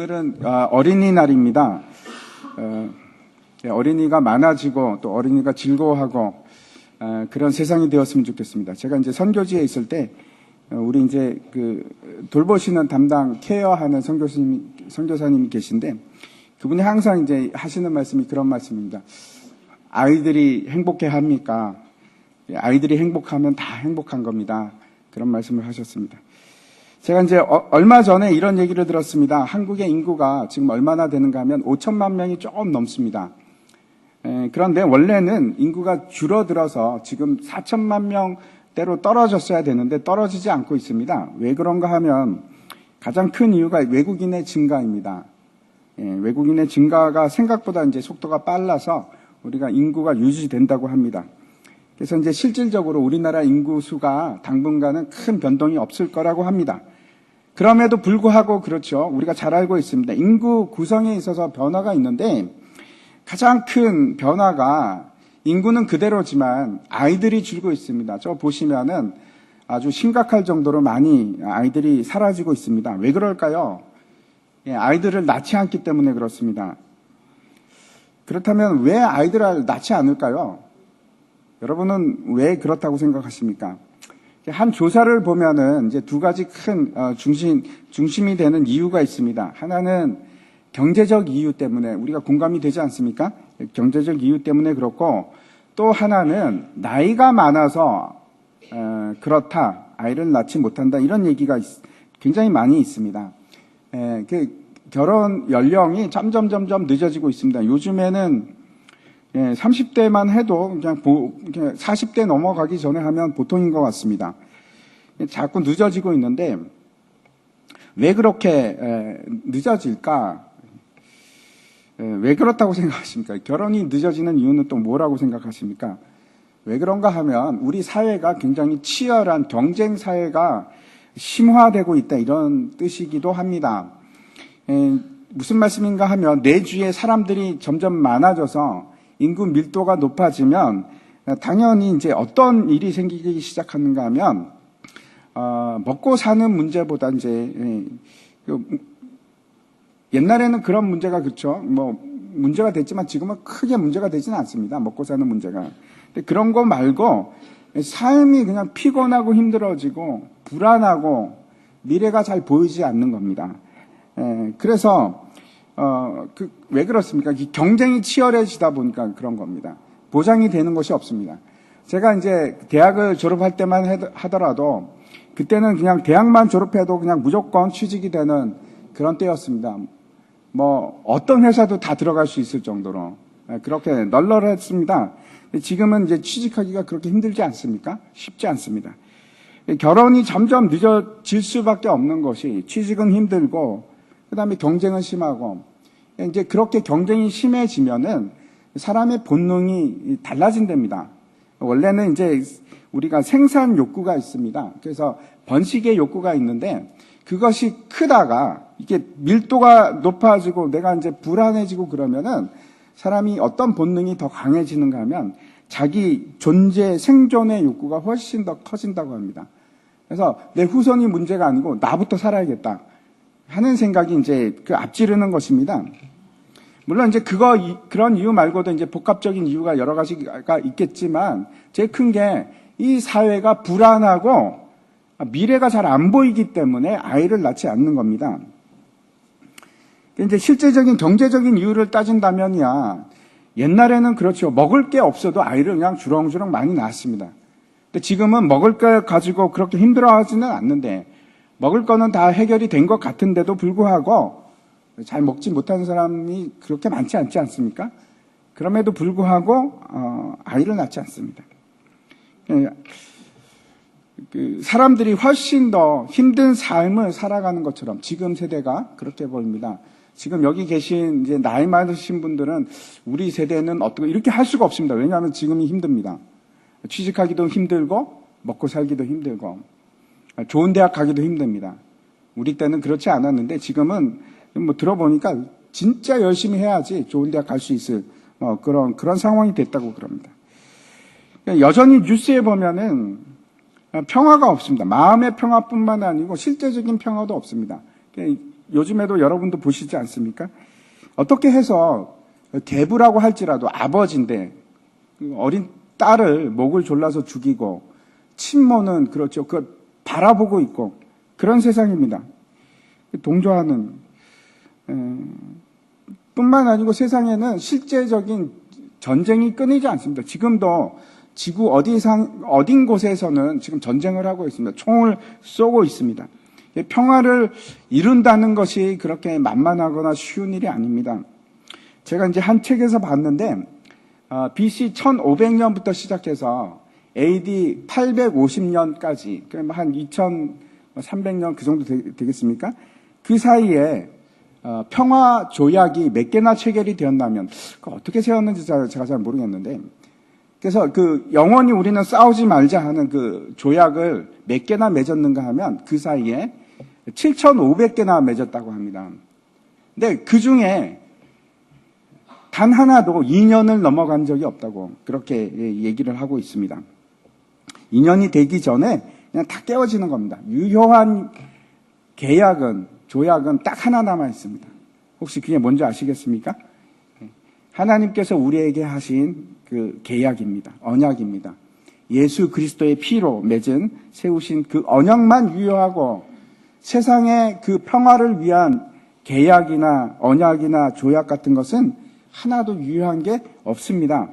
오늘은 어린이날입니다. 어린이가 많아지고 또 어린이가 즐거워하고 그런 세상이 되었으면 좋겠습니다. 제가 이제 선교지에 있을 때 우리 이제 돌보시는 담당 케어하는 선교사님이 계신데 그분이 항상 이제 하시는 말씀이 그런 말씀입니다. 아이들이 행복해 합니까? 아이들이 행복하면 다 행복한 겁니다. 그런 말씀을 하셨습니다. 제가 이제 얼마 전에 이런 얘기를 들었습니다. 한국의 인구가 지금 얼마나 되는가 하면 5천만 명이 조금 넘습니다. 그런데 원래는 인구가 줄어들어서 지금 4천만 명대로 떨어졌어야 되는데 떨어지지 않고 있습니다. 왜 그런가 하면 가장 큰 이유가 외국인의 증가입니다. 외국인의 증가가 생각보다 이제 속도가 빨라서 우리가 인구가 유지된다고 합니다. 그래서 이제 실질적으로 우리나라 인구 수가 당분간은 큰 변동이 없을 거라고 합니다. 그럼에도 불구하고 그렇죠. 우리가 잘 알고 있습니다. 인구 구성에 있어서 변화가 있는데 가장 큰 변화가 인구는 그대로지만 아이들이 줄고 있습니다. 저 보시면은 아주 심각할 정도로 많이 아이들이 사라지고 있습니다. 왜 그럴까요? 아이들을 낳지 않기 때문에 그렇습니다. 그렇다면 왜 아이들을 낳지 않을까요? 여러분은 왜 그렇다고 생각하십니까? 한 조사를 보면은 이제 두 가지 큰 중심이 되는 이유가 있습니다. 하나는 경제적 이유 때문에 우리가 공감이 되지 않습니까? 경제적 이유 때문에 그렇고 또 하나는 나이가 많아서 그렇다, 아이를 낳지 못한다 이런 얘기가 굉장히 많이 있습니다. 결혼 연령이 점점 늦어지고 있습니다. 요즘에는 30대만 해도 그냥 40대 넘어가기 전에 하면 보통인 것 같습니다. 자꾸 늦어지고 있는데 왜 그렇게 늦어질까? 왜 그렇다고 생각하십니까? 결혼이 늦어지는 이유는 또 뭐라고 생각하십니까? 왜 그런가 하면 우리 사회가 굉장히 치열한 경쟁 사회가 심화되고 있다 이런 뜻이기도 합니다. 무슨 말씀인가 하면 내 주위에 사람들이 점점 많아져서 인구 밀도가 높아지면 당연히 이제 어떤 일이 생기기 시작하는가 하면 먹고 사는 문제보다 이제 옛날에는 그런 문제가 그렇죠. 문제가 됐지만 지금은 크게 문제가 되지는 않습니다. 먹고 사는 문제가. 근데 그런 거 말고 삶이 그냥 피곤하고 힘들어지고 불안하고 미래가 잘 보이지 않는 겁니다. 그래서 왜 그렇습니까? 경쟁이 치열해지다 보니까 그런 겁니다. 보장이 되는 것이 없습니다. 제가 이제 대학을 졸업할 때만 하더라도 그때는 그냥 대학만 졸업해도 그냥 무조건 취직이 되는 그런 때였습니다. 어떤 회사도 다 들어갈 수 있을 정도로 그렇게 널널했습니다. 지금은 이제 취직하기가 그렇게 힘들지 않습니까? 쉽지 않습니다. 결혼이 점점 늦어질 수밖에 없는 것이 취직은 힘들고 그다음에 경쟁은 심하고 이제 그렇게 경쟁이 심해지면은 사람의 본능이 달라진답니다. 원래는 이제 우리가 생산 욕구가 있습니다. 그래서 번식의 욕구가 있는데 그것이 크다가 이게 밀도가 높아지고 내가 이제 불안해지고 그러면은 사람이 어떤 본능이 더 강해지는가 하면 자기 존재 생존의 욕구가 훨씬 더 커진다고 합니다. 그래서 내 후손이 문제가 아니고 나부터 살아야겠다 하는 생각이 이제 앞지르는 것입니다. 물론 이제 그런 이유 말고도 이제 복합적인 이유가 여러 가지가 있겠지만 제일 큰 게 이 사회가 불안하고 미래가 잘 안 보이기 때문에 아이를 낳지 않는 겁니다. 이제 실제적인 경제적인 이유를 따진다면야 옛날에는 그렇죠. 먹을 게 없어도 아이를 그냥 주렁주렁 많이 낳았습니다. 근데 지금은 먹을 걸 가지고 그렇게 힘들어하지는 않는데 먹을 거는 다 해결이 된 것 같은데도 불구하고 잘 먹지 못하는 사람이 그렇게 많지 않지 않습니까? 그럼에도 불구하고 아이를 낳지 않습니다. 사람들이 훨씬 더 힘든 삶을 살아가는 것처럼 지금 세대가 그렇게 보입니다. 지금 여기 계신 이제 나이 많으신 분들은 우리 세대는 어떻게 이렇게 할 수가 없습니다. 왜냐하면 지금이 힘듭니다. 취직하기도 힘들고 먹고 살기도 힘들고 좋은 대학 가기도 힘듭니다. 우리 때는 그렇지 않았는데 지금은 들어보니까 진짜 열심히 해야지 좋은 대학 갈 수 있을 그런 상황이 됐다고 그럽니다. 여전히 뉴스에 보면은 평화가 없습니다. 마음의 평화뿐만 아니고 실제적인 평화도 없습니다. 요즘에도 여러분도 보시지 않습니까? 어떻게 해서 계부라고 할지라도 아버지인데 어린 딸을 목을 졸라서 죽이고 친모는 그렇죠. 그걸 바라보고 있고 그런 세상입니다. 동조하는 뿐만 아니고 세상에는 실제적인 전쟁이 끊이지 않습니다. 지금도 지구 어딘 곳에서는 지금 전쟁을 하고 있습니다. 총을 쏘고 있습니다. 평화를 이룬다는 것이 그렇게 만만하거나 쉬운 일이 아닙니다. 제가 이제 한 책에서 봤는데 BC 1500년부터 시작해서 AD 850년까지 그럼 한 2300년 그 정도 되겠습니까? 그 사이에 평화 조약이 몇 개나 체결이 되었나면 어떻게 세웠는지 제가 잘 모르겠는데 그래서 그 영원히 우리는 싸우지 말자 하는 그 조약을 몇 개나 맺었는가 하면 그 사이에 7,500개나 맺었다고 합니다. 근데 그 중에 단 하나도 2년을 넘어간 적이 없다고 그렇게 얘기를 하고 있습니다. 2년이 되기 전에 그냥 다 깨어지는 겁니다. 유효한 조약은 딱 하나 남아 있습니다. 혹시 그게 뭔지 아시겠습니까? 하나님께서 우리에게 하신 그 계약입니다. 언약입니다. 예수 그리스도의 피로 맺은 세우신 그 언약만 유효하고 세상의 그 평화를 위한 계약이나 언약이나 조약 같은 것은 하나도 유효한 게 없습니다.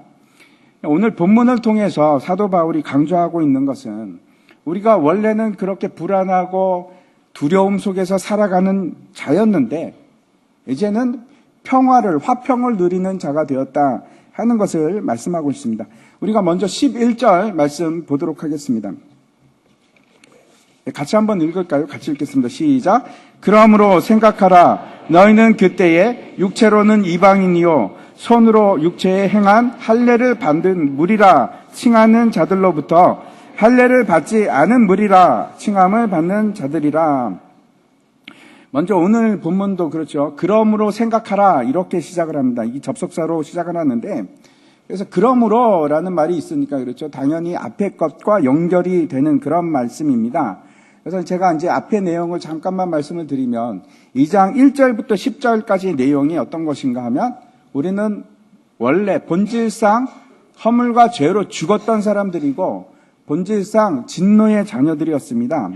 오늘 본문을 통해서 사도 바울이 강조하고 있는 것은 우리가 원래는 그렇게 불안하고 두려움 속에서 살아가는 자였는데 이제는 화평을 누리는 자가 되었다 하는 것을 말씀하고 있습니다. 우리가 먼저 11절 말씀 보도록 하겠습니다. 같이 한번 읽을까요? 같이 읽겠습니다. 시작. 그러므로 생각하라. 너희는 그때에 육체로는 이방인이요 손으로 육체에 행한 할례를 받은 무리라 칭하는 자들로부터 할례를 받지 않은 무리라 칭함을 받는 자들이라. 먼저 오늘 본문도 그렇죠. 그러므로 생각하라 이렇게 시작을 합니다. 이 접속사로 시작을 하는데 그래서 그러므로라는 말이 있으니까 그렇죠. 당연히 앞에 것과 연결이 되는 그런 말씀입니다. 그래서 제가 이제 앞에 내용을 잠깐만 말씀을 드리면 2장 1절부터 10절까지의 내용이 어떤 것인가 하면 우리는 원래 본질상 허물과 죄로 죽었던 사람들이고 본질상 진노의 자녀들이었습니다.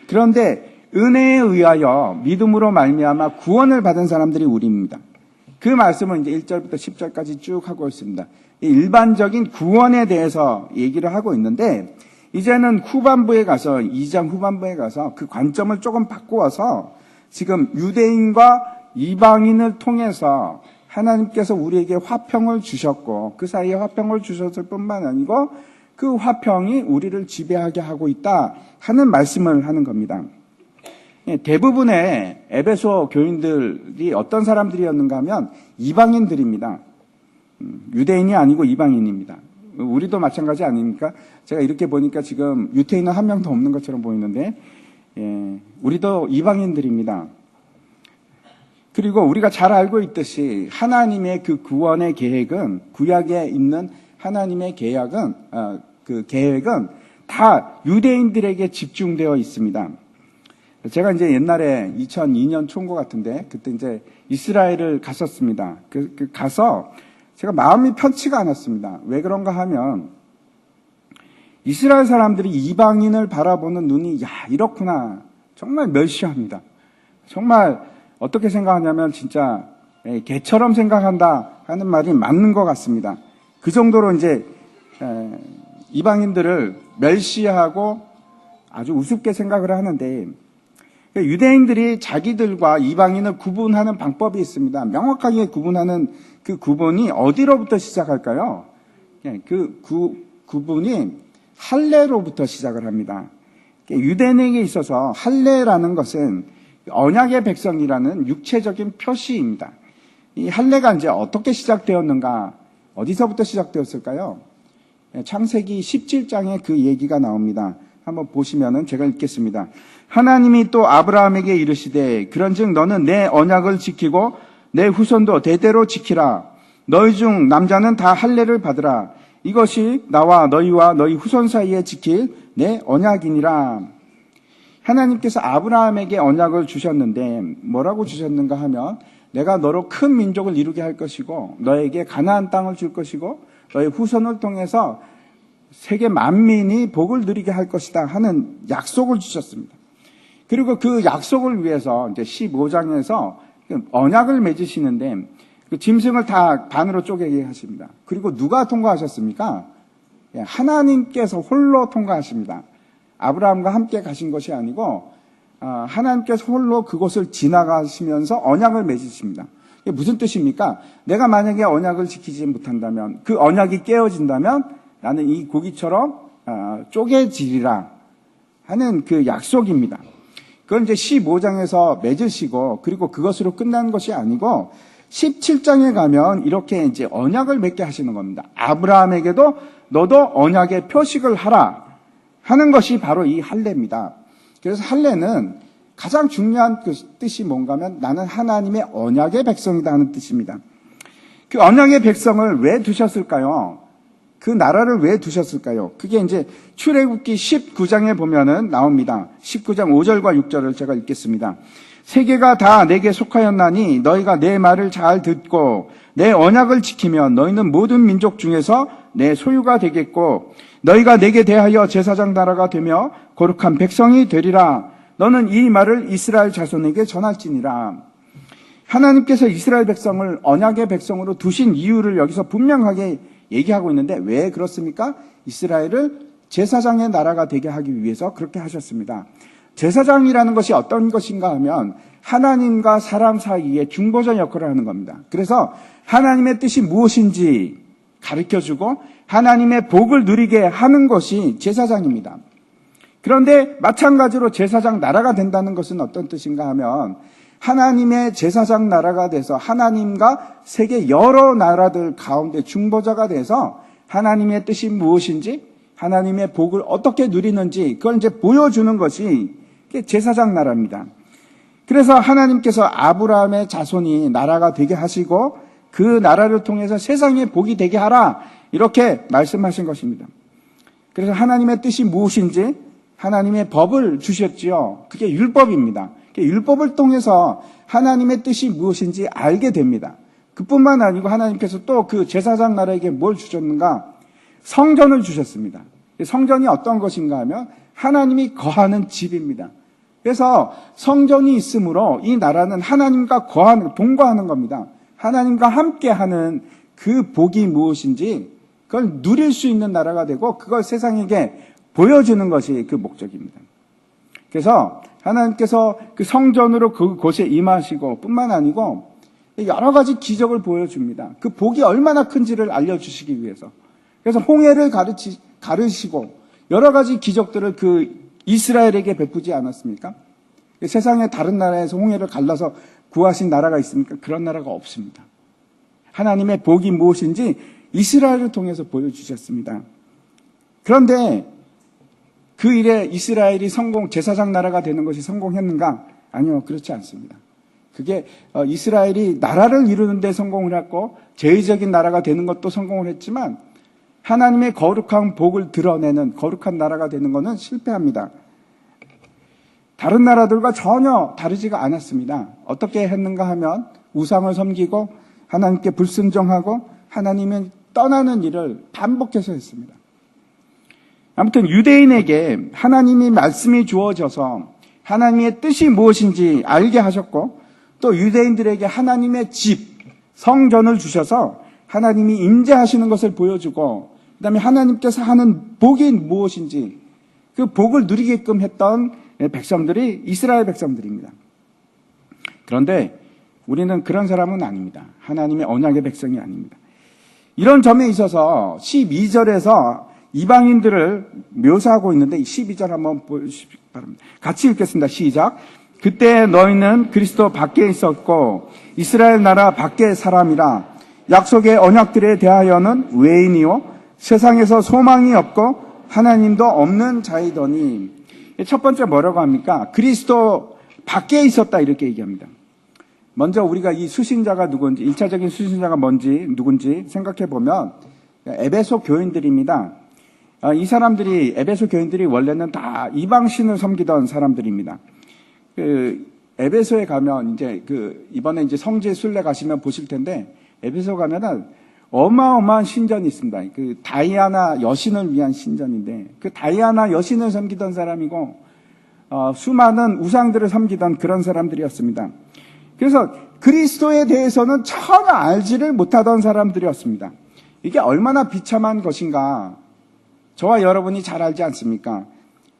그런데 은혜에 의하여 믿음으로 말미암아 구원을 받은 사람들이 우리입니다. 그 말씀은 이제 1절부터 10절까지 쭉 하고 있습니다. 일반적인 구원에 대해서 얘기를 하고 있는데 이제는 후반부에 가서 2장 후반부에 가서 그 관점을 조금 바꾸어서 지금 유대인과 이방인을 통해서 하나님께서 우리에게 화평을 주셨고 그 사이에 화평을 주셨을 뿐만 아니고 그 화평이 우리를 지배하게 하고 있다 하는 말씀을 하는 겁니다. 대부분의 에베소 교인들이 어떤 사람들이었는가 하면 이방인들입니다. 유대인이 아니고 이방인입니다. 우리도 마찬가지 아닙니까? 제가 이렇게 보니까 지금 유태인은 한 명도 없는 것처럼 보이는데 우리도 이방인들입니다. 그리고 우리가 잘 알고 있듯이 하나님의 그 구원의 계획은 구약에 있는 하나님의 그 계획은 다 유대인들에게 집중되어 있습니다. 제가 이제 옛날에 2002년 초인 것 같은데 그때 이제 이스라엘을 갔었습니다. 가서 제가 마음이 편치가 않았습니다. 왜 그런가 하면 이스라엘 사람들이 이방인을 바라보는 눈이 이렇구나 정말 멸시합니다. 정말 어떻게 생각하냐면 진짜 개처럼 생각한다 하는 말이 맞는 것 같습니다. 그 정도로 이제 이방인들을 멸시하고 아주 우습게 생각을 하는데 유대인들이 자기들과 이방인을 구분하는 방법이 있습니다. 명확하게 구분하는 그 구분이 어디로부터 시작할까요? 그 구분이 할례로부터 시작을 합니다. 유대인에게 있어서 할례라는 것은 언약의 백성이라는 육체적인 표시입니다. 이 할례가 이제 어떻게 시작되었는가? 어디서부터 시작되었을까요? 창세기 17장에 그 얘기가 나옵니다. 한번 보시면은 제가 읽겠습니다. 하나님이 또 아브라함에게 이르시되 그런즉 너는 내 언약을 지키고 내 후손도 대대로 지키라. 너희 중 남자는 다 할례를 받으라. 이것이 나와 너희와 너희 후손 사이에 지킬 내 언약이니라. 하나님께서 아브라함에게 언약을 주셨는데 뭐라고 주셨는가 하면 내가 너로 큰 민족을 이루게 할 것이고 너에게 가나안 땅을 줄 것이고 너의 후손을 통해서 세계 만민이 복을 누리게 할 것이다 하는 약속을 주셨습니다. 그리고 그 약속을 위해서 이제 15장에서 언약을 맺으시는데 그 짐승을 다 반으로 쪼개게 하십니다. 그리고 누가 통과하셨습니까? 하나님께서 홀로 통과하십니다. 아브라함과 함께 가신 것이 아니고 하나님께서 홀로 그곳을 지나가시면서 언약을 맺으십니다. 이게 무슨 뜻입니까? 내가 만약에 언약을 지키지 못한다면, 그 언약이 깨어진다면 나는 이 고기처럼 쪼개지리라 하는 그 약속입니다. 그걸 이제 15장에서 맺으시고, 그리고 그것으로 끝난 것이 아니고 17장에 가면 이렇게 이제 언약을 맺게 하시는 겁니다. 아브라함에게도 너도 언약의 표식을 하라 하는 것이 바로 이 할례입니다. 그래서 할례는 가장 중요한 그 뜻이 뭔가 하면 나는 하나님의 언약의 백성이다 하는 뜻입니다. 그 언약의 백성을 왜 두셨을까요? 그 나라를 왜 두셨을까요? 그게 이제 출애굽기 19장에 보면은 나옵니다. 19장 5절과 6절을 제가 읽겠습니다. 세계가 다 내게 속하였나니 너희가 내 말을 잘 듣고 내 언약을 지키면 너희는 모든 민족 중에서 내 소유가 되겠고 너희가 내게 대하여 제사장 나라가 되며 거룩한 백성이 되리라. 너는 이 말을 이스라엘 자손에게 전할지니라. 하나님께서 이스라엘 백성을 언약의 백성으로 두신 이유를 여기서 분명하게 얘기하고 있는데 왜 그렇습니까? 이스라엘을 제사장의 나라가 되게 하기 위해서 그렇게 하셨습니다. 제사장이라는 것이 어떤 것인가 하면 하나님과 사람 사이에 중보자 역할을 하는 겁니다. 그래서 하나님의 뜻이 무엇인지 가르쳐주고 하나님의 복을 누리게 하는 것이 제사장입니다. 그런데 마찬가지로 제사장 나라가 된다는 것은 어떤 뜻인가 하면 하나님의 제사장 나라가 돼서 하나님과 세계 여러 나라들 가운데 중보자가 돼서 하나님의 뜻이 무엇인지 하나님의 복을 어떻게 누리는지 그걸 이제 보여주는 것이 제사장 나라입니다. 그래서 하나님께서 아브라함의 자손이 나라가 되게 하시고 그 나라를 통해서 세상에 복이 되게 하라 이렇게 말씀하신 것입니다. 그래서 하나님의 뜻이 무엇인지 하나님의 법을 주셨지요. 그게 율법입니다. 율법을 통해서 하나님의 뜻이 무엇인지 알게 됩니다. 그뿐만 아니고 하나님께서 또 그 제사장 나라에게 뭘 주셨는가? 성전을 주셨습니다. 성전이 어떤 것인가 하면 하나님이 거하는 집입니다. 그래서 성전이 있으므로 이 나라는 하나님과 동거하는 겁니다. 하나님과 함께하는 그 복이 무엇인지 그걸 누릴 수 있는 나라가 되고 그걸 세상에게 보여주는 것이 그 목적입니다. 그래서 하나님께서 그 성전으로 그곳에 임하시고 뿐만 아니고 여러 가지 기적을 보여줍니다. 그 복이 얼마나 큰지를 알려주시기 위해서. 그래서 홍해를 가르시고 여러 가지 기적들을 그 이스라엘에게 베푸지 않았습니까? 세상의 다른 나라에서 홍해를 갈라서 구하신 나라가 있습니까? 그런 나라가 없습니다. 하나님의 복이 무엇인지 이스라엘을 통해서 보여주셨습니다. 그런데 그 일에 이스라엘이 제사장 나라가 되는 것이 성공했는가? 아니요, 그렇지 않습니다. 그게 이스라엘이 나라를 이루는 데 성공을 했고 제의적인 나라가 되는 것도 성공을 했지만 하나님의 거룩한 복을 드러내는 거룩한 나라가 되는 것은 실패합니다. 다른 나라들과 전혀 다르지가 않았습니다. 어떻게 했는가 하면 우상을 섬기고 하나님께 불순종하고 하나님을 떠나는 일을 반복해서 했습니다. 아무튼 유대인에게 하나님의 말씀이 주어져서 하나님의 뜻이 무엇인지 알게 하셨고 또 유대인들에게 하나님의 집, 성전을 주셔서 하나님이 임재하시는 것을 보여주고 그다음에 하나님께서 하는 복이 무엇인지 그 복을 누리게끔 했던 백성들이 이스라엘 백성들입니다. 그런데 우리는 그런 사람은 아닙니다. 하나님의 언약의 백성이 아닙니다. 이런 점에 있어서 12절에서 이방인들을 묘사하고 있는데 12절 한번 보여주시기 바랍니다. 같이 읽겠습니다. 시작. 그때 너희는 그리스도 밖에 있었고 이스라엘 나라 밖의 사람이라 약속의 언약들에 대하여는 외인이요 세상에서 소망이 없고 하나님도 없는 자이더니 첫 번째 뭐라고 합니까? 그리스도 밖에 있었다 이렇게 얘기합니다. 먼저 우리가 이 수신자가 누군지 1차적인 수신자가 누군지 생각해 보면 에베소 교인들입니다. 이 사람들이, 에베소 교인들이 원래는 다 이방신을 섬기던 사람들입니다. 에베소에 가면 이번에 이제 성지 순례 가시면 보실 텐데, 에베소 가면은 어마어마한 신전이 있습니다. 그 다이아나 여신을 위한 신전인데, 그 다이아나 여신을 섬기던 사람이고, 수많은 우상들을 섬기던 그런 사람들이었습니다. 그래서 그리스도에 대해서는 전혀 알지를 못하던 사람들이었습니다. 이게 얼마나 비참한 것인가. 저와 여러분이 잘 알지 않습니까?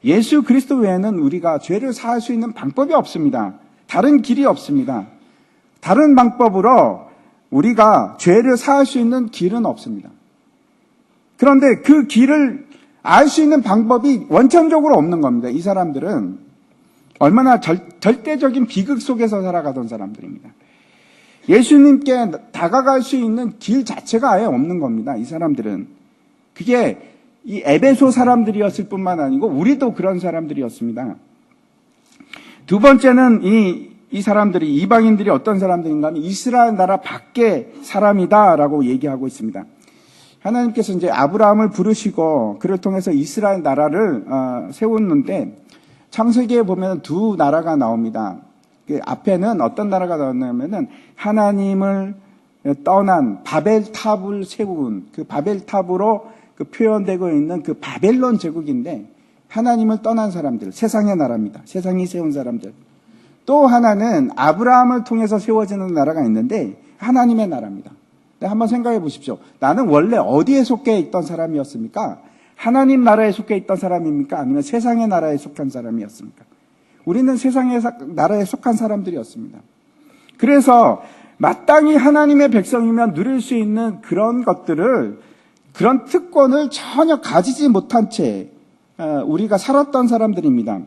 예수 그리스도 외에는 우리가 죄를 사할 수 있는 방법이 없습니다. 다른 길이 없습니다. 다른 방법으로 우리가 죄를 사할 수 있는 길은 없습니다. 그런데 그 길을 알 수 있는 방법이 원천적으로 없는 겁니다. 이 사람들은 얼마나 절대적인 비극 속에서 살아가던 사람들입니다. 예수님께 다가갈 수 있는 길 자체가 아예 없는 겁니다. 이 사람들은. 그게 이 에베소 사람들이었을 뿐만 아니고 우리도 그런 사람들이었습니다. 두 번째는 이 사람들이, 이방인들이 어떤 사람들인가 하면 이스라엘 나라 밖의 사람이다라고 얘기하고 있습니다. 하나님께서 이제 아브라함을 부르시고 그를 통해서 이스라엘 나라를 세웠는데, 창세기에 보면 두 나라가 나옵니다. 그 앞에는 어떤 나라가 나왔냐면은 하나님을 떠난 바벨탑을 세운, 그 바벨탑으로 그 표현되고 있는 그 바벨론 제국인데, 하나님을 떠난 사람들, 세상의 나라입니다. 세상이 세운 사람들. 또 하나는 아브라함을 통해서 세워지는 나라가 있는데 하나님의 나라입니다. 한번 생각해 보십시오. 나는 원래 어디에 속해 있던 사람이었습니까? 하나님 나라에 속해 있던 사람입니까? 아니면 세상의 나라에 속한 사람이었습니까? 우리는 세상의 나라에 속한 사람들이었습니다. 그래서 마땅히 하나님의 백성이면 누릴 수 있는 그런 것들을, 그런 특권을 전혀 가지지 못한 채 우리가 살았던 사람들입니다.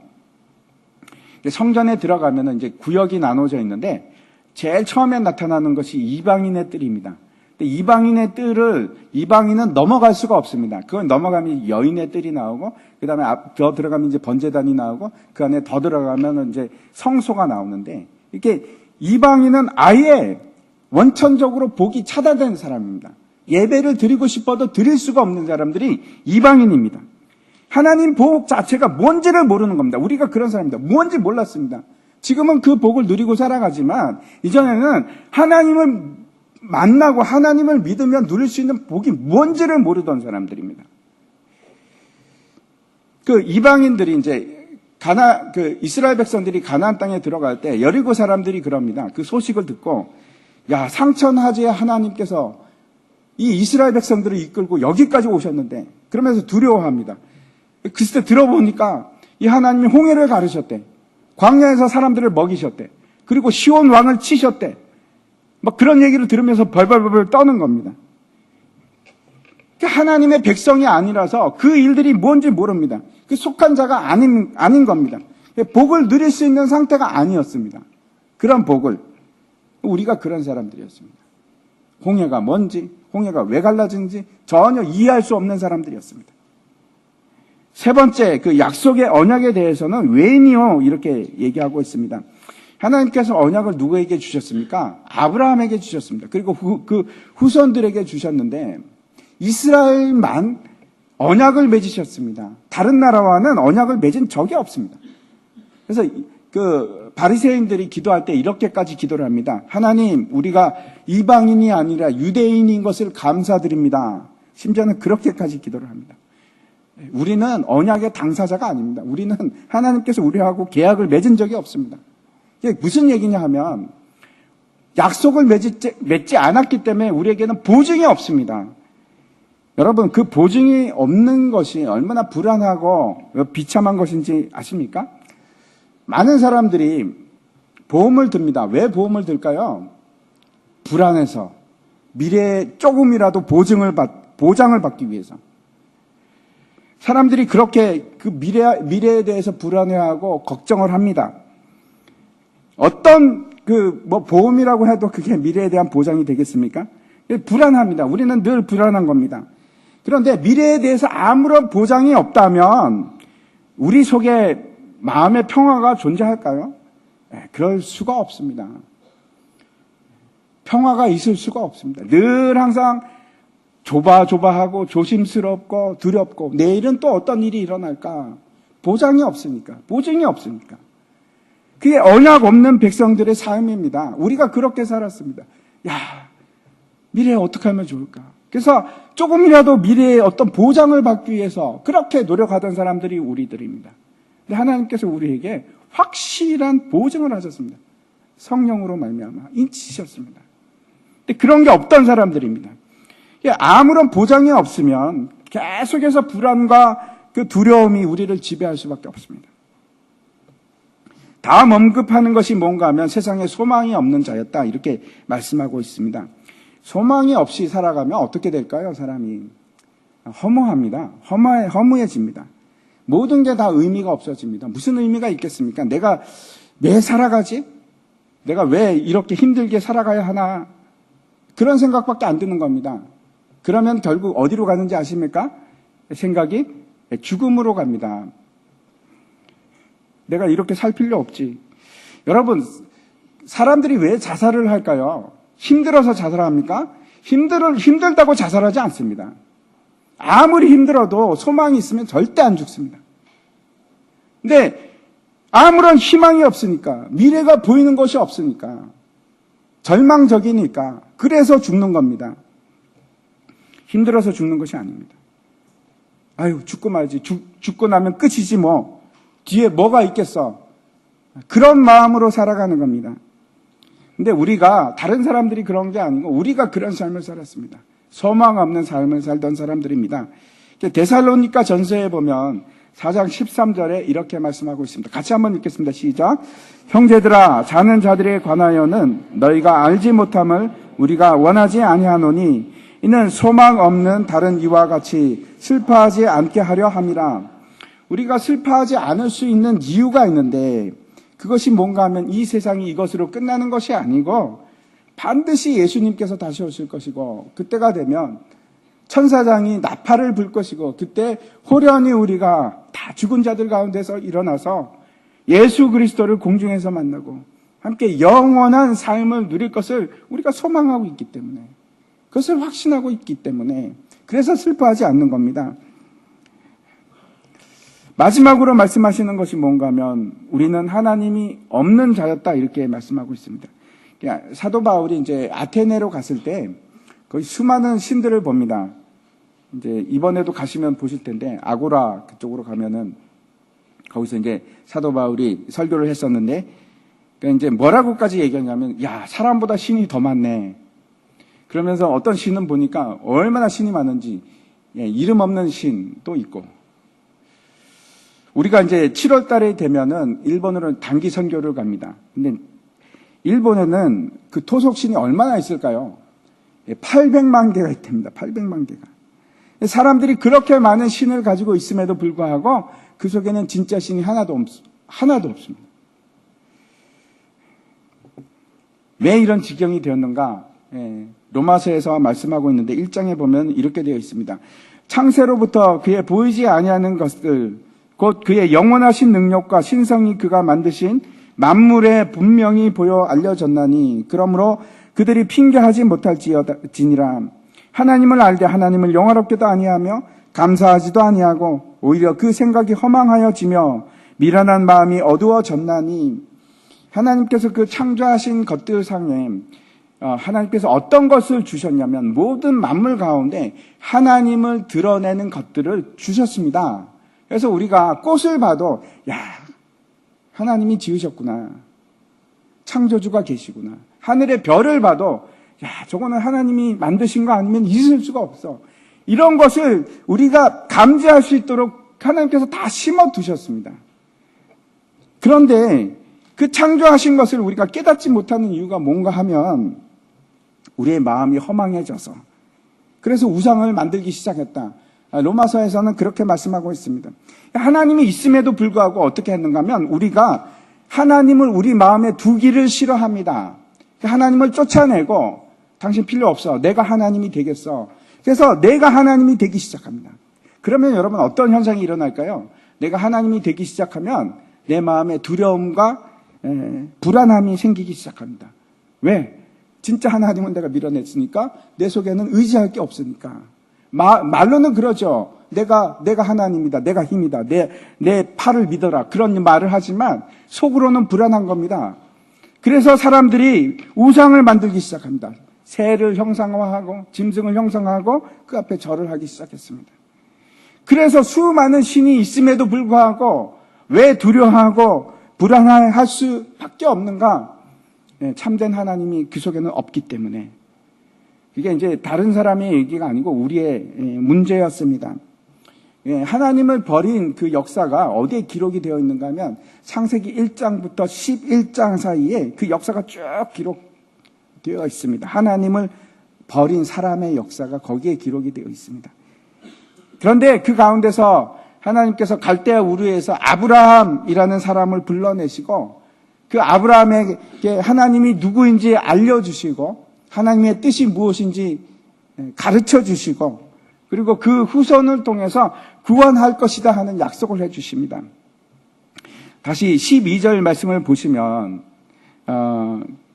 성전에 들어가면 이제 구역이 나눠져 있는데, 제일 처음에 나타나는 것이 이방인의 뜰입니다. 이방인의 뜰을, 이방인은 넘어갈 수가 없습니다. 그건 넘어가면 여인의 뜰이 나오고, 그 다음에 더 들어가면 이제 번제단이 나오고, 그 안에 더 들어가면 이제 성소가 나오는데, 이렇게 이방인은 아예 원천적으로 복이 차단된 사람입니다. 예배를 드리고 싶어도 드릴 수가 없는 사람들이 이방인입니다. 하나님 복 자체가 뭔지를 모르는 겁니다. 우리가 그런 사람입니다. 뭔지 몰랐습니다. 지금은 그 복을 누리고 살아가지만, 이전에는 하나님을 만나고 하나님을 믿으면 누릴 수 있는 복이 뭔지를 모르던 사람들입니다. 그 이방인들이 이제 이스라엘 백성들이 가나안 땅에 들어갈 때 여리고 사람들이 그럽니다. 그 소식을 듣고, 야, 상천하지의 하나님께서 이 이스라엘 백성들을 이끌고 여기까지 오셨는데, 그러면서 두려워합니다. 글쎄 들어보니까 이 하나님이 홍해를 가르셨대. 광야에서 사람들을 먹이셨대. 그리고 시온 왕을 치셨대. 막 그런 얘기를 들으면서 벌벌벌 떠는 겁니다. 하나님의 백성이 아니라서 그 일들이 뭔지 모릅니다. 그 속한 자가 아닌 겁니다. 복을 누릴 수 있는 상태가 아니었습니다. 그런 복을. 우리가 그런 사람들이었습니다. 홍해가 뭔지, 홍해가 왜 갈라진지 전혀 이해할 수 없는 사람들이었습니다. 세 번째, 그 약속의 언약에 대해서는 외인이요, 이렇게 얘기하고 있습니다. 하나님께서 언약을 누구에게 주셨습니까? 아브라함에게 주셨습니다. 그리고 그 후손들에게 주셨는데, 이스라엘만 언약을 맺으셨습니다. 다른 나라와는 언약을 맺은 적이 없습니다. 그래서 그 바리새인들이 기도할 때 이렇게까지 기도를 합니다. 하나님, 우리가 이방인이 아니라 유대인인 것을 감사드립니다. 심지어는 그렇게까지 기도를 합니다. 우리는 언약의 당사자가 아닙니다. 우리는 하나님께서 우리하고 계약을 맺은 적이 없습니다. 이게 무슨 얘기냐 하면, 약속을 맺지 않았기 때문에 우리에게는 보증이 없습니다. 여러분, 그 보증이 없는 것이 얼마나 불안하고 비참한 것인지 아십니까? 많은 사람들이 보험을 듭니다. 왜 보험을 들까요? 불안해서, 미래에 조금이라도 보장을 받기 위해서. 사람들이 그렇게 그 미래에 대해서 불안해하고 걱정을 합니다. 어떤 보험이라고 해도 그게 미래에 대한 보장이 되겠습니까? 불안합니다. 우리는 늘 불안한 겁니다. 그런데 미래에 대해서 아무런 보장이 없다면 우리 속에 마음의 평화가 존재할까요? 그럴 수가 없습니다. 평화가 있을 수가 없습니다. 늘 항상 조바조바하고 조심스럽고 두렵고 내일은 또 어떤 일이 일어날까? 보장이 없으니까, 보증이 없으니까. 그게 언약 없는 백성들의 삶입니다. 우리가 그렇게 살았습니다. 야, 미래에 어떻게 하면 좋을까? 그래서 조금이라도 미래에 어떤 보장을 받기 위해서 그렇게 노력하던 사람들이 우리들입니다. 근데 하나님께서 우리에게 확실한 보증을 하셨습니다. 성령으로 말미암아 인치셨습니다. 근데 그런 게 없던 사람들입니다. 아무런 보장이 없으면 계속해서 불안과 그 두려움이 우리를 지배할 수밖에 없습니다. 다음 언급하는 것이 뭔가 하면 세상에 소망이 없는 자였다 이렇게 말씀하고 있습니다. 소망이 없이 살아가면 어떻게 될까요? 사람이 허무합니다. 허무해집니다. 모든 게 다 의미가 없어집니다. 무슨 의미가 있겠습니까? 내가 왜 살아가지? 내가 왜 이렇게 힘들게 살아가야 하나? 그런 생각밖에 안 드는 겁니다. 그러면 결국 어디로 가는지 아십니까? 생각이 죽음으로 갑니다. 내가 이렇게 살 필요 없지. 여러분, 사람들이 왜 자살을 할까요? 힘들어서 자살합니까? 힘들다고 자살하지 않습니다. 아무리 힘들어도 소망이 있으면 절대 안 죽습니다. 근데 아무런 희망이 없으니까, 미래가 보이는 것이 없으니까, 절망적이니까, 그래서 죽는 겁니다. 힘들어서 죽는 것이 아닙니다. 아유, 죽고 말지. 죽고 나면 끝이지 뭐. 뒤에 뭐가 있겠어. 그런 마음으로 살아가는 겁니다. 근데 우리가 다른 사람들이 그런 게 아니고 우리가 그런 삶을 살았습니다. 소망 없는 삶을 살던 사람들입니다. 데살로니가 전서에 보면 4장 13절에 이렇게 말씀하고 있습니다. 같이 한번 읽겠습니다. 시작. 형제들아, 자는 자들에 관하여는 너희가 알지 못함을 우리가 원하지 아니하노니 이는 소망 없는 다른 이와 같이 슬퍼하지 않게 하려 함이라. 우리가 슬퍼하지 않을 수 있는 이유가 있는데 그것이 뭔가 하면 이 세상이 이것으로 끝나는 것이 아니고 반드시 예수님께서 다시 오실 것이고 그때가 되면 천사장이 나팔을 불 것이고 그때 호련히 우리가 다 죽은 자들 가운데서 일어나서 예수 그리스도를 공중에서 만나고 함께 영원한 삶을 누릴 것을 우리가 소망하고 있기 때문에 그것을 확신하고 있기 때문에 그래서 슬퍼하지 않는 겁니다. 마지막으로 말씀하시는 것이 뭔가 하면 우리는 하나님이 없는 자였다 이렇게 말씀하고 있습니다. 사도 바울이 이제 아테네로 갔을 때 거기 수많은 신들을 봅니다. 이제 이번에도 가시면 보실 텐데 아고라 그쪽으로 가면은 거기서 이제 사도 바울이 설교를 했었는데 그러니까 이제 뭐라고까지 얘기하냐면 야, 사람보다 신이 더 많네. 그러면서 어떤 신은 보니까 얼마나 신이 많은지 이름 없는 신도 있고 우리가 이제 7월 달에 되면은 일본으로 단기 선교를 갑니다. 근데 일본에는 그 토속신이 얼마나 있을까요? 800만 개가 있답니다. 800만 개가. 사람들이 그렇게 많은 신을 가지고 있음에도 불구하고 그 속에는 진짜 신이 하나도 없습니다. 왜 이런 지경이 되었는가? 로마서에서 말씀하고 있는데 1장에 보면 이렇게 되어 있습니다. 창세로부터 그의 보이지 아니하는 것들 곧 그의 영원하신 능력과 신성이 그가 만드신 만물에 분명히 보여 알려졌나니 그러므로 그들이 핑계하지 못할지니라. 하나님을 알되 하나님을 영화롭게도 아니하며 감사하지도 아니하고 오히려 그 생각이 허망하여지며 미련한 마음이 어두워졌나니 하나님께서 그 창조하신 것들 상에 하나님께서 어떤 것을 주셨냐면 모든 만물 가운데 하나님을 드러내는 것들을 주셨습니다. 그래서 우리가 꽃을 봐도 야, 하나님이 지으셨구나. 창조주가 계시구나. 하늘의 별을 봐도 야, 저거는 하나님이 만드신 거 아니면 있을 수가 없어. 이런 것을 우리가 감지할 수 있도록 하나님께서 다 심어 두셨습니다. 그런데 그 창조하신 것을 우리가 깨닫지 못하는 이유가 뭔가 하면 우리의 마음이 허망해져서 그래서 우상을 만들기 시작했다. 로마서에서는 그렇게 말씀하고 있습니다. 하나님이 있음에도 불구하고 어떻게 했는가 하면 우리가 하나님을 우리 마음에 두기를 싫어합니다. 하나님을 쫓아내고 당신 필요 없어. 내가 하나님이 되겠어. 그래서 내가 하나님이 되기 시작합니다. 그러면 여러분 어떤 현상이 일어날까요? 내가 하나님이 되기 시작하면 내 마음에 두려움과 불안함이 생기기 시작합니다. 왜? 진짜 하나님은 내가 밀어냈으니까 내 속에는 의지할 게 없으니까. 말로는 그러죠. 내가 하나님이다. 내가 힘이다. 내 팔을 믿어라. 그런 말을 하지만 속으로는 불안한 겁니다. 그래서 사람들이 우상을 만들기 시작합니다. 새를 형상화하고 짐승을 형상화하고 그 앞에 절을 하기 시작했습니다. 그래서 수많은 신이 있음에도 불구하고 왜 두려워하고 불안할 수밖에 없는가? 참된 하나님이 그 속에는 없기 때문에. 이게 이제 다른 사람의 얘기가 아니고 우리의 문제였습니다. 하나님을 버린 그 역사가 어디에 기록이 되어 있는가 하면 창세기 1장부터 11장 사이에 그 역사가 쭉 기록되어 있습니다. 하나님을 버린 사람의 역사가 거기에 기록이 되어 있습니다. 그런데 그 가운데서 하나님께서 우르에서 아브라함이라는 사람을 불러내시고 그 아브라함에게 하나님이 누구인지 알려주시고 하나님의 뜻이 무엇인지 가르쳐 주시고 그리고 그 후손을 통해서 구원할 것이다 하는 약속을 해 주십니다. 다시 12절 말씀을 보시면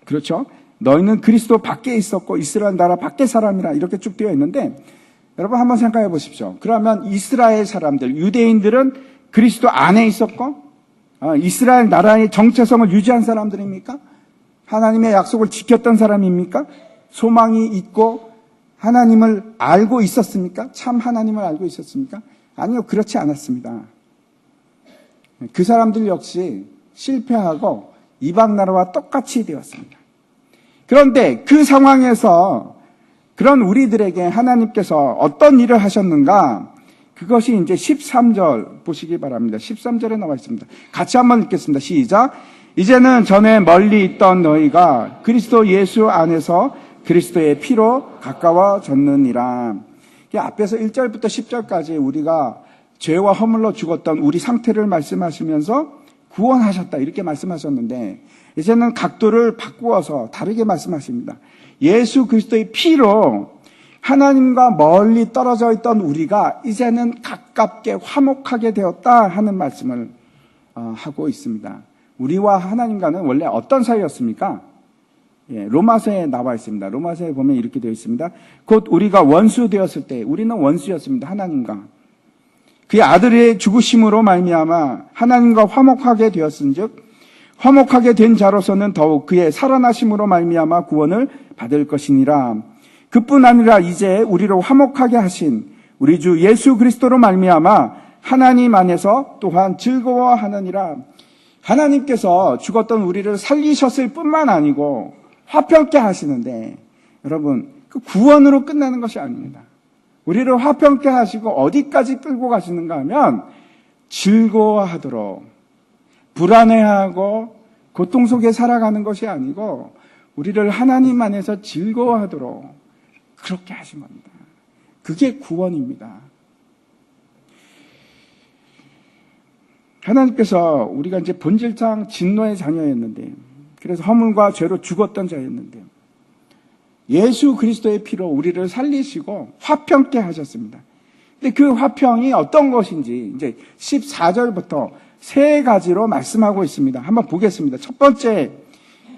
그렇죠. 너희는 그리스도 밖에 있었고 이스라엘 나라 밖의 사람이라 이렇게 쭉 되어 있는데 여러분 한번 생각해 보십시오. 그러면 이스라엘 사람들, 유대인들은 그리스도 안에 있었고 이스라엘 나라의 정체성을 유지한 사람들입니까? 하나님의 약속을 지켰던 사람입니까? 소망이 있고 하나님을 알고 있었습니까? 참 하나님을 알고 있었습니까? 아니요, 그렇지 않았습니다. 그 사람들 역시 실패하고 이방 나라와 똑같이 되었습니다. 그런데 그 상황에서 그런 우리들에게 하나님께서 어떤 일을 하셨는가? 그것이 이제 13절 보시기 바랍니다. 13절에 나와 있습니다. 같이 한번 읽겠습니다. 시작. 이제는 전에 멀리 있던 너희가 그리스도 예수 안에서 그리스도의 피로 가까워졌느니라. 앞에서 1절부터 10절까지 우리가 죄와 허물로 죽었던 우리 상태를 말씀하시면서 구원하셨다 이렇게 말씀하셨는데 이제는 각도를 바꾸어서 다르게 말씀하십니다. 예수 그리스도의 피로 하나님과 멀리 떨어져 있던 우리가 이제는 가깝게 화목하게 되었다 하는 말씀을 하고 있습니다. 우리와 하나님과는 원래 어떤 사이였습니까? 로마서에 나와 있습니다. 로마서에 보면 이렇게 되어 있습니다. 곧 우리가 원수 되었을 때 우리는 원수였습니다. 하나님과. 그의 아들의 죽으심으로 말미암아 하나님과 화목하게 되었은즉 화목하게 된 자로서는 더욱 그의 살아나심으로 말미암아 구원을 받을 것이니라. 그뿐 아니라 이제 우리로 화목하게 하신 우리 주 예수 그리스도로 말미암아 하나님 안에서 또한 즐거워하느니라. 하나님께서 죽었던 우리를 살리셨을 뿐만 아니고 화평케 하시는데 여러분 그 구원으로 끝나는 것이 아닙니다. 우리를 화평케 하시고 어디까지 끌고 가시는가 하면 즐거워하도록 불안해하고 고통 속에 살아가는 것이 아니고 우리를 하나님 안에서 즐거워하도록 그렇게 하신 겁니다. 그게 구원입니다. 하나님께서 우리가 이제 본질상 진노의 자녀였는데 그래서 허물과 죄로 죽었던 자였는데 예수 그리스도의 피로 우리를 살리시고 화평케 하셨습니다. 근데 그 화평이 어떤 것인지 이제 14절부터 세 가지로 말씀하고 있습니다. 한번 보겠습니다. 첫 번째,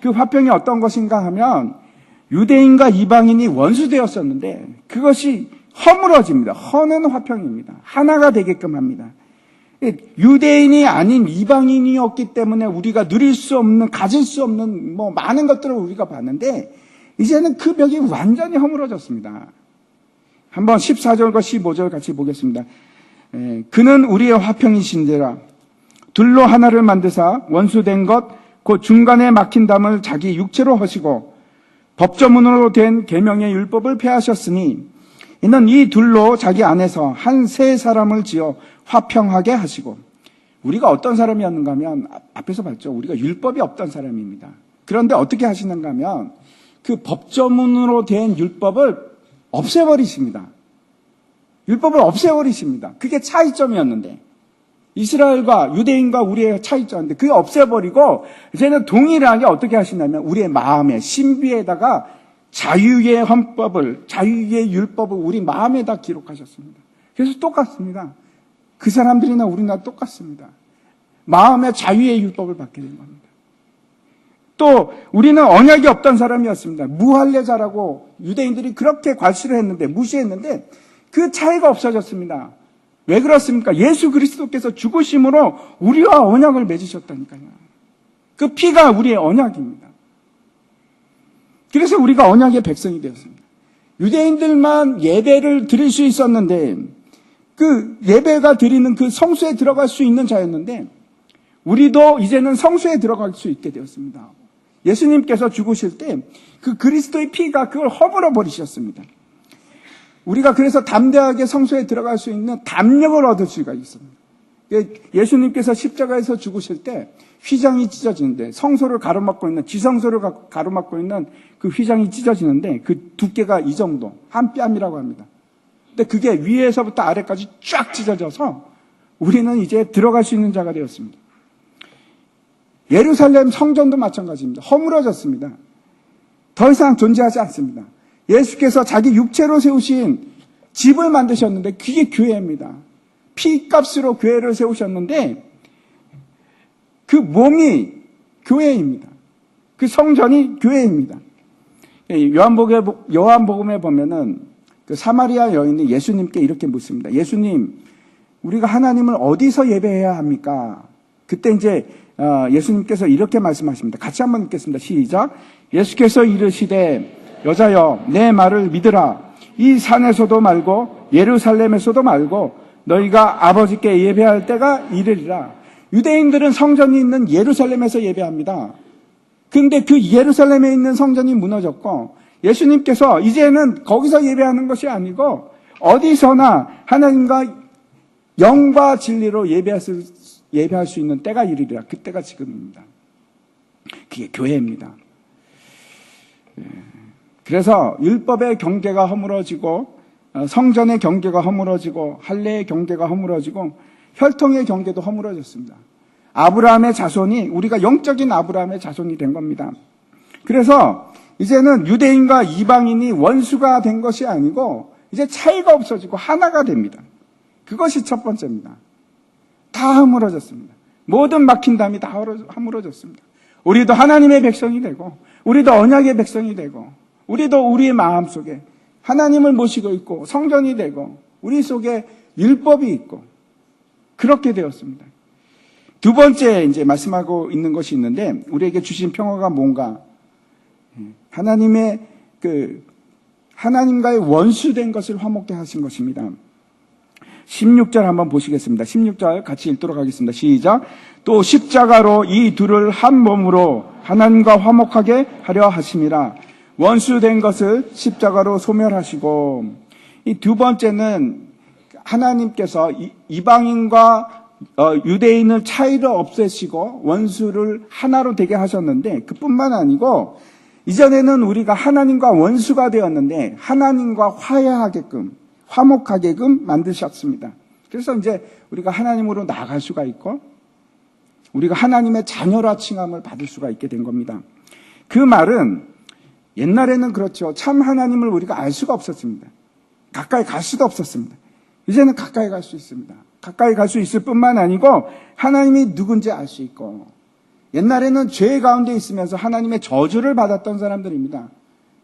그 화평이 어떤 것인가 하면 유대인과 이방인이 원수되었었는데 그것이 허물어집니다. 허는 화평입니다. 하나가 되게끔 합니다. 유대인이 아닌 이방인이었기 때문에 우리가 누릴 수 없는, 가질 수 없는 많은 것들을 우리가 봤는데 이제는 그 벽이 완전히 허물어졌습니다. 한번 14절과 15절 같이 보겠습니다. 그는 우리의 화평이신지라 둘로 하나를 만드사 원수된 것 곧 중간에 막힌 담을 자기 육체로 허시고 법조문으로 된 계명의 율법을 폐하셨으니 이는 이 둘로 자기 안에서 한 세 사람을 지어 화평하게 하시고 우리가 어떤 사람이었는가 하면 앞에서 봤죠. 우리가 율법이 없던 사람입니다. 그런데 어떻게 하시는가 하면 그 법조문으로 된 율법을 없애버리십니다. 율법을 없애버리십니다. 그게 차이점이었는데 이스라엘과 유대인과 우리의 차이점인데 그게 없애버리고 이제는 동일하게 어떻게 하시냐면 우리의 마음에 신비에다가 자유의 헌법을 자유의 율법을 우리 마음에다 기록하셨습니다. 그래서 똑같습니다. 그 사람들이나 우리나 똑같습니다. 마음에 자유의 율법을 받게 된 겁니다. 또 우리는 언약이 없던 사람이었습니다. 무할례자라고 유대인들이 그렇게 괄시를 했는데 무시했는데 그 차이가 없어졌습니다. 왜 그렇습니까? 예수 그리스도께서 죽으심으로 우리와 언약을 맺으셨다니까요. 그 피가 우리의 언약입니다. 그래서 우리가 언약의 백성이 되었습니다. 유대인들만 예배를 드릴 수 있었는데 그 예배가 드리는 그 성소에 들어갈 수 있는 자였는데 우리도 이제는 성소에 들어갈 수 있게 되었습니다. 예수님께서 죽으실 때 그 그리스도의 피가 그걸 허물어 버리셨습니다. 우리가 그래서 담대하게 성소에 들어갈 수 있는 담력을 얻을 수가 있습니다. 예수님께서 십자가에서 죽으실 때 휘장이 찢어지는데 성소를 가로막고 있는 지성소를 가로막고 있는 그 휘장이 찢어지는데 그 두께가 이 정도 한 뼘이라고 합니다. 근데 그게 위에서부터 아래까지 쫙 찢어져서 우리는 이제 들어갈 수 있는 자가 되었습니다. 예루살렘 성전도 마찬가지입니다. 허물어졌습니다. 더 이상 존재하지 않습니다. 예수께서 자기 육체로 세우신 집을 만드셨는데 그게 교회입니다. 피값으로 교회를 세우셨는데 그 몸이 교회입니다. 그 성전이 교회입니다. 요한복음에 보면은 그 사마리아 여인이 예수님께 이렇게 묻습니다. 예수님, 우리가 하나님을 어디서 예배해야 합니까? 그때 이제 예수님께서 이렇게 말씀하십니다. 같이 한번 읽겠습니다. 시작. 예수께서 이르시되 여자여 내 말을 믿으라. 이 산에서도 말고 예루살렘에서도 말고 너희가 아버지께 예배할 때가 이르리라. 유대인들은 성전이 있는 예루살렘에서 예배합니다. 그런데 그 예루살렘에 있는 성전이 무너졌고 예수님께서 이제는 거기서 예배하는 것이 아니고 어디서나 하나님과 영과 진리로 예배할 수 있는 때가 이르리라. 그때가 지금입니다. 그게 교회입니다. 그래서 율법의 경계가 허물어지고 성전의 경계가 허물어지고 할례의 경계가 허물어지고 혈통의 경계도 허물어졌습니다. 아브라함의 자손이 우리가 영적인 아브라함의 자손이 된 겁니다. 그래서 이제는 유대인과 이방인이 원수가 된 것이 아니고 이제 차이가 없어지고 하나가 됩니다. 그것이 첫 번째입니다. 다 허물어졌습니다. 모든 막힌 담이 다 허물어졌습니다. 우리도 하나님의 백성이 되고 우리도 언약의 백성이 되고 우리도 우리의 마음속에 하나님을 모시고 있고 성전이 되고 우리 속에 율법이 있고 그렇게 되었습니다. 두 번째 이제 말씀하고 있는 것이 있는데 우리에게 주신 평화가 뭔가 하나님과의 원수된 것을 화목케 하신 것입니다. 16절 한번 보시겠습니다. 16절 같이 읽도록 하겠습니다. 시작. 또 십자가로 이 둘을 한 몸으로 하나님과 화목하게 하려 하심이라. 원수된 것을 십자가로 소멸하시고 이 두 번째는 하나님께서 이방인과 유대인을 차이를 없애시고 원수를 하나로 되게 하셨는데 그뿐만 아니고 이전에는 우리가 하나님과 원수가 되었는데 하나님과 화해하게끔 화목하게끔 만드셨습니다. 그래서 이제 우리가 하나님으로 나아갈 수가 있고 우리가 하나님의 자녀라 칭함을 받을 수가 있게 된 겁니다. 그 말은 옛날에는 그렇죠. 참 하나님을 우리가 알 수가 없었습니다. 가까이 갈 수도 없었습니다. 이제는 가까이 갈 수 있습니다. 가까이 갈 수 있을 뿐만 아니고 하나님이 누군지 알 수 있고 옛날에는 죄 가운데 있으면서 하나님의 저주를 받았던 사람들입니다.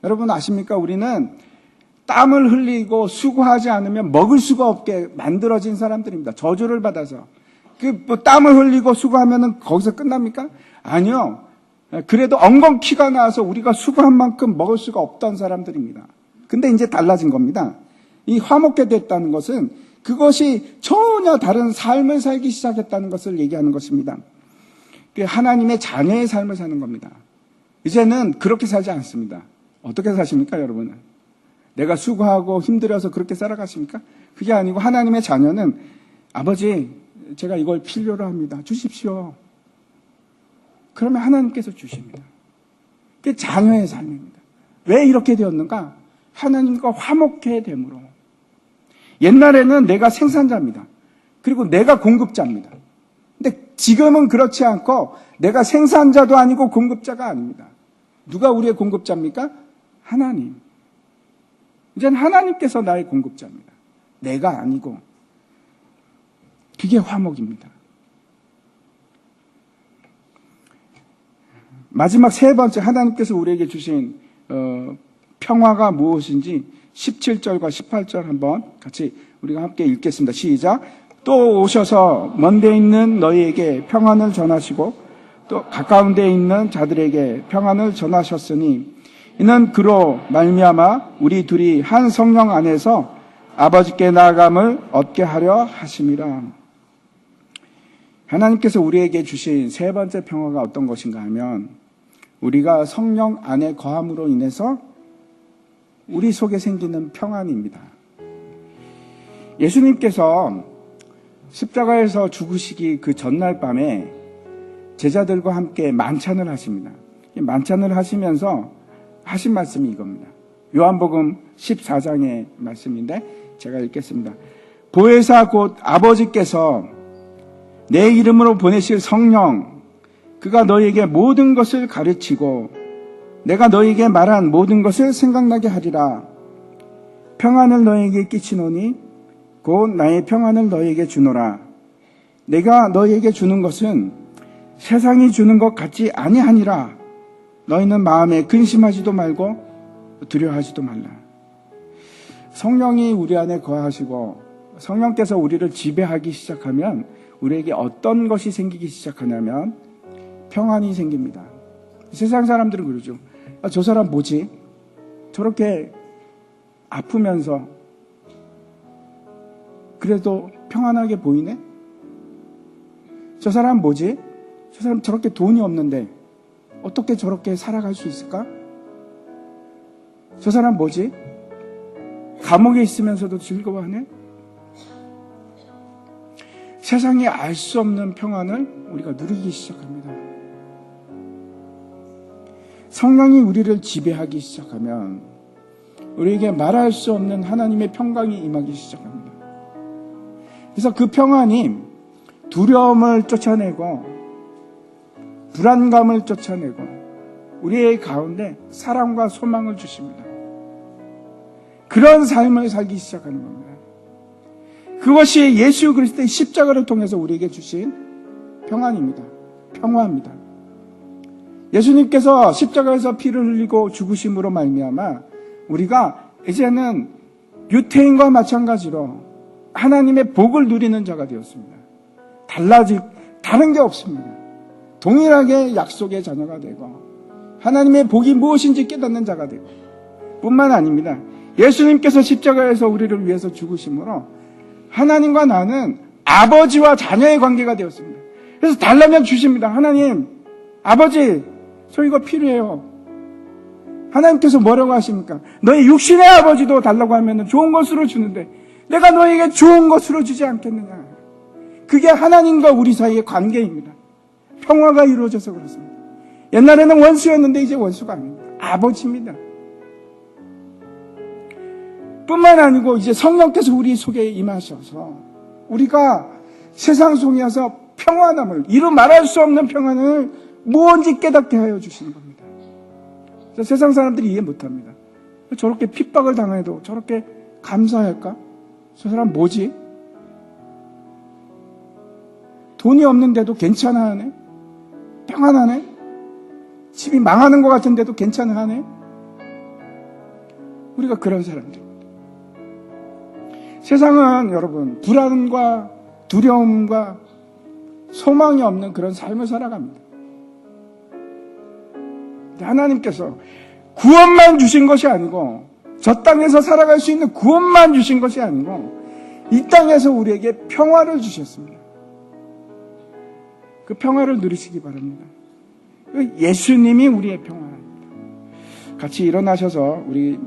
여러분 아십니까? 우리는 땀을 흘리고 수고하지 않으면 먹을 수가 없게 만들어진 사람들입니다. 저주를 받아서. 땀을 흘리고 수고하면은 거기서 끝납니까? 아니요. 그래도 엉겅 키가 나와서 우리가 수고한 만큼 먹을 수가 없던 사람들입니다. 근데 이제 달라진 겁니다. 이 화목게 됐다는 것은 그것이 전혀 다른 삶을 살기 시작했다는 것을 얘기하는 것입니다. 하나님의 자녀의 삶을 사는 겁니다. 이제는 그렇게 살지 않습니다. 어떻게 사십니까, 여러분은? 내가 수고하고 힘들어서 그렇게 살아가십니까? 그게 아니고 하나님의 자녀는 아버지, 제가 이걸 필요로 합니다. 주십시오. 그러면 하나님께서 주십니다. 그게 자녀의 삶입니다. 왜 이렇게 되었는가? 하나님과 화목해 됨으로. 옛날에는 내가 생산자입니다. 그리고 내가 공급자입니다. 근데 지금은 그렇지 않고 내가 생산자도 아니고 공급자가 아닙니다. 누가 우리의 공급자입니까? 하나님. 이제는 하나님께서 나의 공급자입니다. 내가 아니고. 그게 화목입니다. 마지막 세 번째 하나님께서 우리에게 주신 평화가 무엇인지 17절과 18절 한번 같이 우리가 함께 읽겠습니다. 시작. 또 오셔서 먼데 있는 너희에게 평안을 전하시고 또 가까운 데 있는 자들에게 평안을 전하셨으니 이는 그로 말미암아 우리 둘이 한 성령 안에서 아버지께 나아감을 얻게 하려 하심이라. 하나님께서 우리에게 주신 세 번째 평화가 어떤 것인가 하면 우리가 성령 안에 거함으로 인해서 우리 속에 생기는 평안입니다. 예수님께서 십자가에서 죽으시기 그 전날 밤에 제자들과 함께 만찬을 하십니다. 만찬을 하시면서 하신 말씀이 이겁니다. 요한복음 14장의 말씀인데 제가 읽겠습니다. 보혜사 곧 아버지께서 내 이름으로 보내실 성령 그가 너희에게 모든 것을 가르치고 내가 너희에게 말한 모든 것을 생각나게 하리라. 평안을 너희에게 끼치노니 곧 나의 평안을 너희에게 주노라. 내가 너희에게 주는 것은 세상이 주는 것 같지 아니하니라. 너희는 마음에 근심하지도 말고 두려워하지도 말라. 성령이 우리 안에 거하시고 성령께서 우리를 지배하기 시작하면 우리에게 어떤 것이 생기기 시작하냐면 평안이 생깁니다. 세상 사람들은 그러죠. 저 사람 뭐지? 저렇게 아프면서 그래도 평안하게 보이네? 저 사람 뭐지? 저 사람 저렇게 돈이 없는데 어떻게 저렇게 살아갈 수 있을까? 저 사람 뭐지? 감옥에 있으면서도 즐거워하네? 세상이 알 수 없는 평안을 우리가 누리기 시작합니다. 성령이 우리를 지배하기 시작하면 우리에게 말할 수 없는 하나님의 평강이 임하기 시작합니다. 그래서 그 평안이 두려움을 쫓아내고 불안감을 쫓아내고 우리의 가운데 사랑과 소망을 주십니다. 그런 삶을 살기 시작하는 겁니다. 그것이 예수 그리스도의 십자가를 통해서 우리에게 주신 평안입니다. 평화입니다. 예수님께서 십자가에서 피를 흘리고 죽으심으로 말미암아 우리가 이제는 유태인과 마찬가지로 하나님의 복을 누리는 자가 되었습니다. 다른 게 없습니다. 동일하게 약속의 자녀가 되고 하나님의 복이 무엇인지 깨닫는 자가 되고 뿐만 아닙니다. 예수님께서 십자가에서 우리를 위해서 죽으심으로 하나님과 나는 아버지와 자녀의 관계가 되었습니다. 그래서 달라면 주십니다. 하나님, 아버지, 저 이거 필요해요. 하나님께서 뭐라고 하십니까? 너희 육신의 아버지도 달라고 하면 좋은 것으로 주는데 내가 너희에게 좋은 것으로 주지 않겠느냐. 그게 하나님과 우리 사이의 관계입니다. 평화가 이루어져서 그렇습니다. 옛날에는 원수였는데 이제 원수가 아닙니다. 아버지입니다. 뿐만 아니고 이제 성령께서 우리 속에 임하셔서 우리가 세상 속에서 평안함을 이루 말할 수 없는 평안을 무언지 깨닫게 하여 주시는 겁니다. 세상 사람들이 이해 못합니다. 저렇게 핍박을 당해도 저렇게 감사할까? 저 사람 뭐지? 돈이 없는데도 괜찮아하네? 평안하네? 집이 망하는 것 같은데도 괜찮아하네? 우리가 그런 사람들입니다. 세상은 여러분 불안과 두려움과 소망이 없는 그런 삶을 살아갑니다. 하나님께서 구원만 주신 것이 아니고 저 땅에서 살아갈 수 있는 구원만 주신 것이 아니고 이 땅에서 우리에게 평화를 주셨습니다. 그 평화를 누리시기 바랍니다. 예수님이 우리의 평화입니다. 같이 일어나셔서 우리